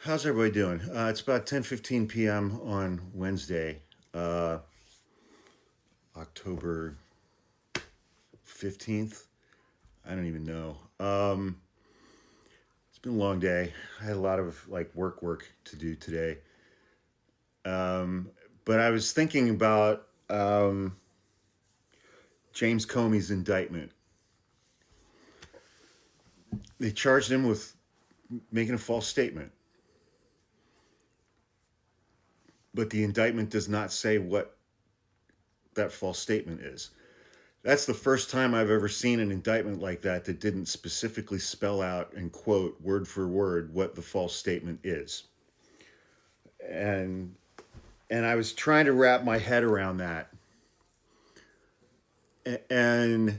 How's everybody doing? It's about 10:15 p.m. on Wednesday, uh, October 15th. I don't even know. It's been a long day. I had a lot of work to do today. But I was thinking about James Comey's indictment. They charged him with making a false statement, but the indictment does not say what that false statement is. That's the first time I've ever seen an indictment like that that didn't specifically spell out and quote word for word what the false statement is. And and I was trying to wrap my head around that. And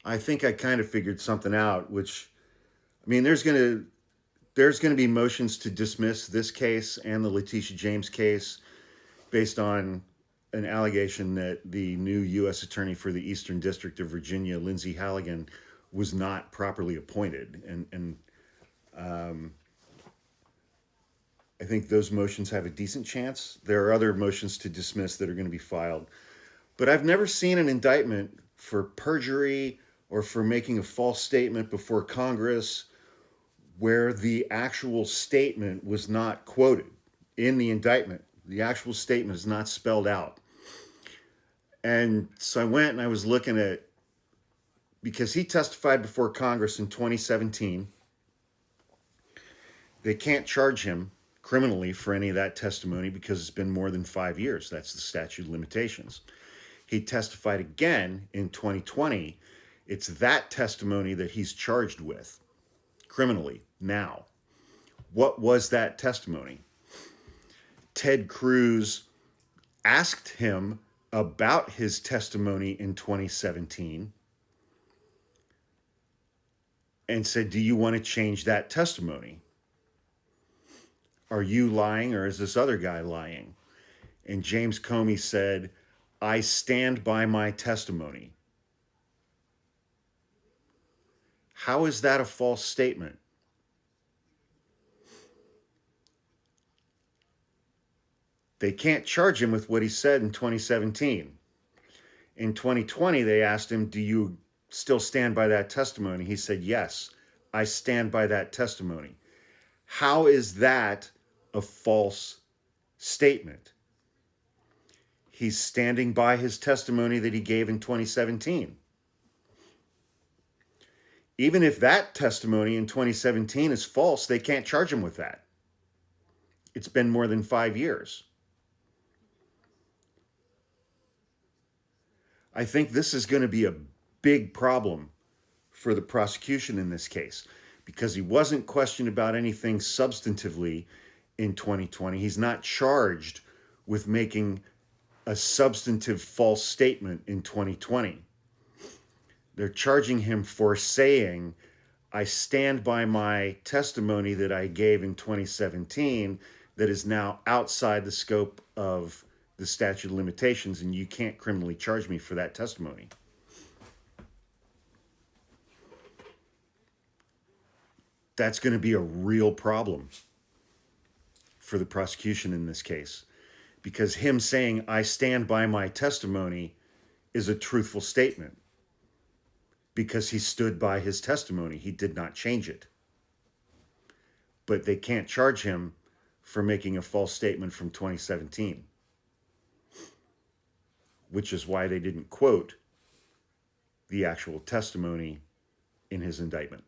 I think I kind of figured something out, which I mean there's going to be motions to dismiss this case and the Letitia James case based on an allegation that the new U.S. Attorney for the Eastern District of Virginia, Lindsay Halligan, was not properly appointed. And I think those motions have a decent chance. There are other motions to dismiss that are going to be filed. But I've never seen an indictment for perjury or for making a false statement before Congress where the actual statement was not quoted in the indictment. The actual statement is not spelled out. And so I went and I was looking at, because he testified before Congress in 2017. They can't charge him criminally for any of that testimony because it's been more than 5 years. That's the statute of limitations. He testified again in 2020. It's that testimony that he's charged with criminally now. What was that testimony? Ted Cruz asked him about his testimony in 2017 and said, "Do you want to change that testimony? Are you lying or is this other guy lying?" And James Comey said, "I stand by my testimony." How is that a false statement? They can't charge him with what he said in 2017. In 2020, they asked him, "Do you still stand by that testimony?" He said, "Yes, I stand by that testimony." How is that a false statement? He's standing by his testimony that he gave in 2017. Even if that testimony in 2017 is false, they can't charge him with that. It's been more than 5 years. I think this is going to be a big problem for the prosecution in this case because he wasn't questioned about anything substantively in 2020. He's not charged with making a substantive false statement in 2020. They're charging him for saying, "I stand by my testimony that I gave in 2017 that is now outside the scope of the statute of limitations, and you can't criminally charge me for that testimony." That's going to be a real problem for the prosecution in this case because him saying, "I stand by my testimony," is a truthful statement because he stood by his testimony. He did not change it. But they can't charge him for making a false statement from 2017, which is why they didn't quote the actual testimony in his indictment.